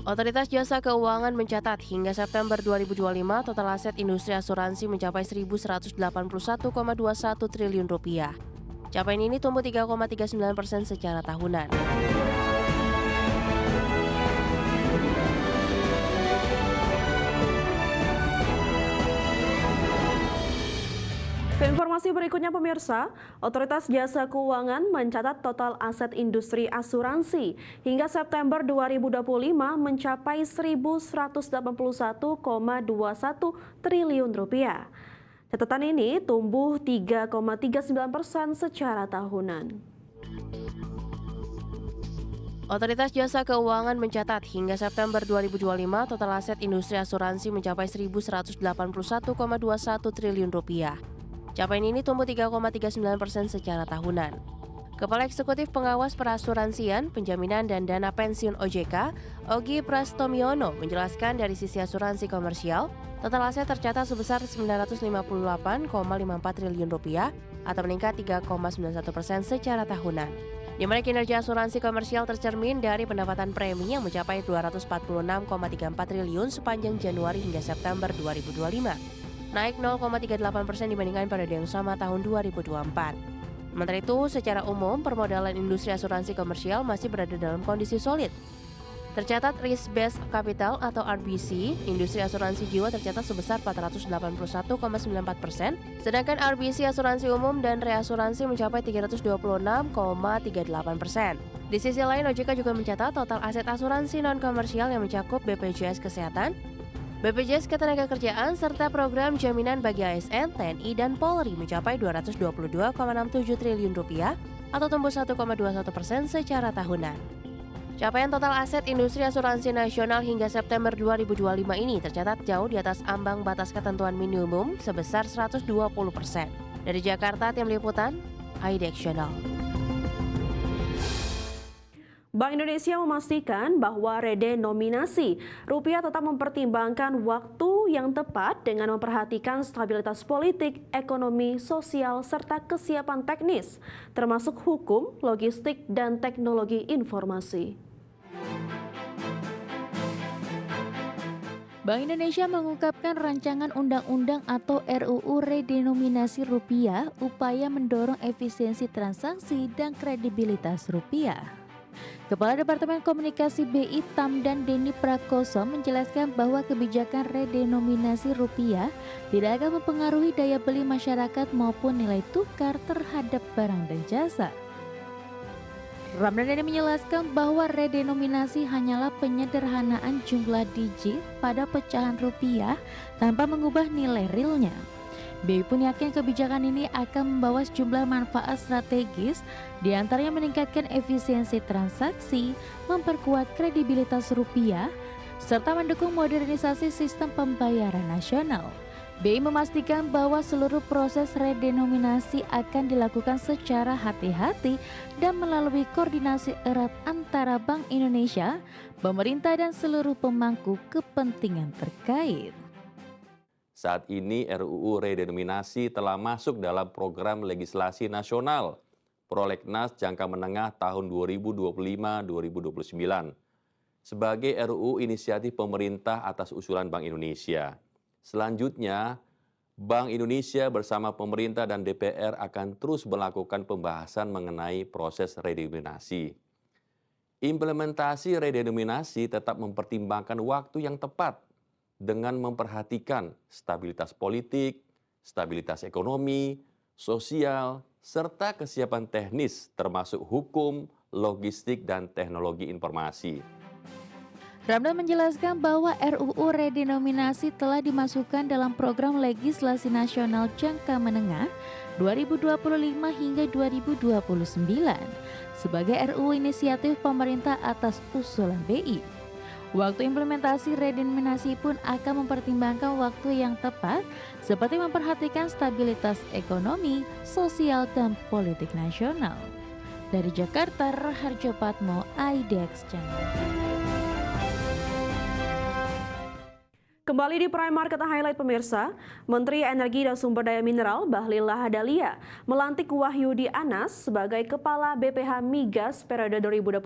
Otoritas Jasa Keuangan mencatat hingga September 2025 total aset industri asuransi mencapai 1.181,21 triliun rupiah. Capaian ini tumbuh 3,39% secara tahunan. Ke informasi berikutnya pemirsa, Otoritas Jasa Keuangan mencatat total aset industri asuransi hingga September 2025 mencapai 1.181,21 triliun rupiah. Catatan ini tumbuh 3,39% secara tahunan. Otoritas Jasa Keuangan mencatat hingga September 2025 total aset industri asuransi mencapai 1.181,21 triliun rupiah. Capaian ini tumbuh 3,39% secara tahunan. Kepala Eksekutif Pengawas Perasuransian, Penjaminan dan Dana Pensiun OJK, Ogi Prastomiono menjelaskan dari sisi asuransi komersial, total aset tercatat sebesar 958,54 triliun rupiah atau meningkat 3,91% secara tahunan. Di mana kinerja asuransi komersial tercermin dari pendapatan premi yang mencapai 246,34 triliun sepanjang Januari hingga September 2025. Naik 0,38% dibandingkan periode yang sama tahun 2024. Sementara itu, secara umum, permodalan industri asuransi komersial masih berada dalam kondisi solid. Tercatat risk based capital atau RBC, industri asuransi jiwa tercatat sebesar 481,94%, sedangkan RBC asuransi umum dan reasuransi mencapai 326,38%. Di sisi lain, OJK juga mencatat total aset asuransi non-komersial yang mencakup BPJS Kesehatan, BPJS Ketenagakerjaan, serta program jaminan bagi ASN, TNI, dan Polri mencapai 222,67 triliun rupiah atau tumbuh 1,21% secara tahunan. Capaian total aset industri asuransi nasional hingga September 2025 ini tercatat jauh di atas ambang batas ketentuan minimum sebesar 120%. Dari Jakarta, tim liputan, IDX Channel. Bank Indonesia memastikan bahwa redenominasi rupiah tetap mempertimbangkan waktu yang tepat dengan memperhatikan stabilitas politik, ekonomi, sosial, serta kesiapan teknis, termasuk hukum, logistik, dan teknologi informasi. Bank Indonesia mengungkapkan rancangan undang-undang atau RUU redenominasi rupiah upaya mendorong efisiensi transaksi dan kredibilitas rupiah. Kepala Departemen Komunikasi BI Tamdan Denny Prakoso menjelaskan bahwa kebijakan redenominasi rupiah tidak akan mempengaruhi daya beli masyarakat maupun nilai tukar terhadap barang dan jasa. Ramdan Denny menjelaskan bahwa redenominasi hanyalah penyederhanaan jumlah digit pada pecahan rupiah tanpa mengubah nilai realnya. BI pun yakin kebijakan ini akan membawa sejumlah manfaat strategis, diantaranya meningkatkan efisiensi transaksi, memperkuat kredibilitas rupiah, serta mendukung modernisasi sistem pembayaran nasional. BI memastikan bahwa seluruh proses redenominasi akan dilakukan secara hati-hati dan melalui koordinasi erat antara Bank Indonesia, pemerintah, dan seluruh pemangku kepentingan terkait. Saat ini RUU redenominasi telah masuk dalam program legislasi nasional Prolegnas jangka menengah tahun 2025-2029 sebagai RUU inisiatif pemerintah atas usulan Bank Indonesia. Selanjutnya, Bank Indonesia bersama pemerintah dan DPR akan terus melakukan pembahasan mengenai proses redenominasi. Implementasi redenominasi tetap mempertimbangkan waktu yang tepat dengan memperhatikan stabilitas politik, stabilitas ekonomi, sosial, serta kesiapan teknis termasuk hukum, logistik, dan teknologi informasi. Ramdan menjelaskan bahwa RUU redenominasi telah dimasukkan dalam program legislasi nasional jangka menengah 2025 hingga 2029 sebagai RUU inisiatif pemerintah atas usulan BI. Waktu implementasi redenominasi pun akan mempertimbangkan waktu yang tepat seperti memperhatikan stabilitas ekonomi, sosial, dan politik nasional. Dari Jakarta, Raharjo Patmo, IDX Channel. Kembali di Prime Market Highlight pemirsa, Menteri Energi dan Sumber Daya Mineral Bahlil Lahadalia melantik Wahyudi Anas sebagai Kepala BPH Migas periode 2025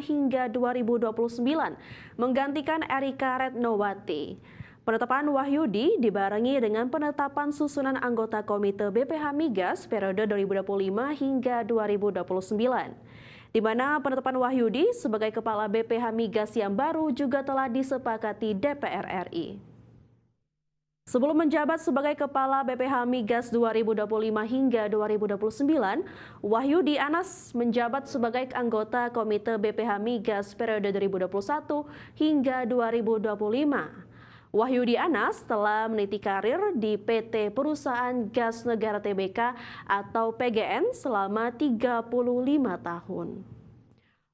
hingga 2029, menggantikan Erika Retnowati. Penetapan Wahyudi dibarengi dengan penetapan susunan anggota Komite BPH Migas periode 2025 hingga 2029. Di mana penetapan Wahyudi sebagai Kepala BPH Migas yang baru juga telah disepakati DPR RI. Sebelum menjabat sebagai Kepala BPH Migas 2025 hingga 2029, Wahyudi Anas menjabat sebagai anggota Komite BPH Migas periode 2021 hingga 2025. Wahyudi Anas telah meniti karir di PT Perusahaan Gas Negara Tbk atau PGN selama 35 tahun.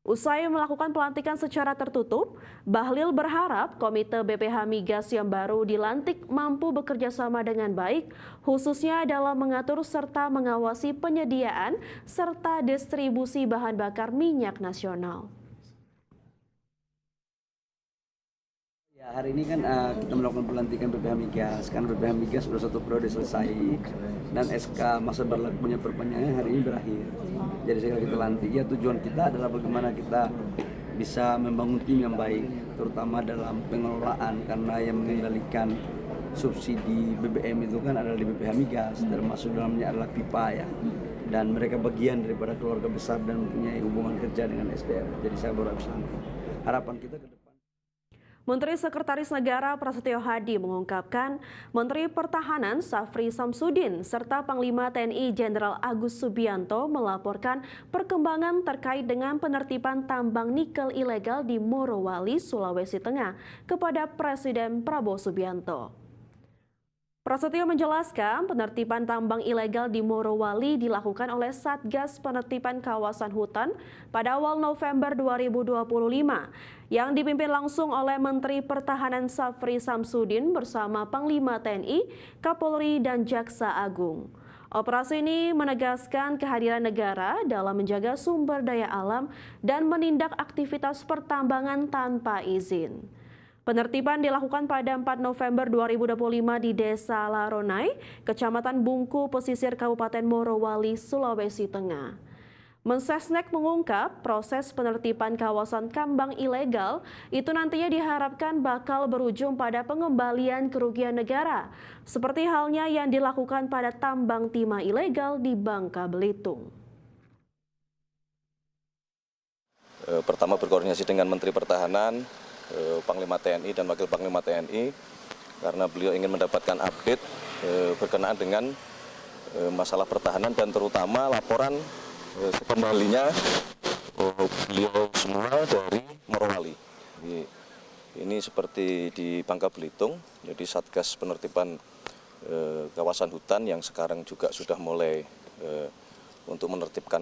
Usai melakukan pelantikan secara tertutup, Bahlil berharap Komite BPH Migas yang baru dilantik mampu bekerja sama dengan baik, khususnya dalam mengatur serta mengawasi penyediaan serta distribusi bahan bakar minyak nasional. Ya, hari ini kan kita melakukan pelantikan BPH Migas, karena BPH Migas sudah satu periode selesai dan SK masa berlakunya perpanjangan hari ini berakhir. Jadi sekarang kita lantik, ya tujuan kita adalah bagaimana kita bisa membangun tim yang baik, terutama dalam pengelolaan, karena yang mengendalikan subsidi BBM itu kan adalah di BPH Migas, termasuk dalamnya adalah pipa ya. Dan mereka bagian daripada keluarga besar dan mempunyai hubungan kerja dengan SDM. Jadi saya berharap harapan kita ke depan. Menteri Sekretaris Negara Prasetyo Hadi mengungkapkan Menteri Pertahanan Safri Samsudin serta Panglima TNI Jenderal Agus Subianto melaporkan perkembangan terkait dengan penertiban tambang nikel ilegal di Morowali, Sulawesi Tengah kepada Presiden Prabowo Subianto. Prasetyo menjelaskan penertiban tambang ilegal di Morowali dilakukan oleh Satgas Penertiban Kawasan Hutan pada awal November 2025 yang dipimpin langsung oleh Menteri Pertahanan Safri Samsudin bersama Panglima TNI, Kapolri, dan Jaksa Agung. Operasi ini menegaskan kehadiran negara dalam menjaga sumber daya alam dan menindak aktivitas pertambangan tanpa izin. Penertiban dilakukan pada 4 November 2025 di Desa Laronai, Kecamatan Bungku, pesisir Kabupaten Morowali, Sulawesi Tengah. Mensesnek mengungkap proses penertiban kawasan tambang ilegal itu nantinya diharapkan bakal berujung pada pengembalian kerugian negara, seperti halnya yang dilakukan pada tambang timah ilegal di Bangka Belitung. Pertama berkoordinasi dengan Menteri Pertahanan, Panglima TNI dan Wakil Panglima TNI karena beliau ingin mendapatkan update berkenaan dengan masalah pertahanan dan terutama laporan kembalinya beliau semua dari Morowali. Ini seperti di Bangka Belitung, jadi Satgas Penertiban Kawasan Hutan yang sekarang juga sudah mulai untuk menertibkan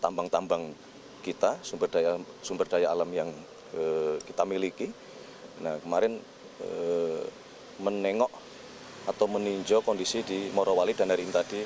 tambang-tambang kita, sumber daya alam yang kita miliki. Nah, kemarin menengok atau meninjau kondisi di Morowali dan hari ini tadi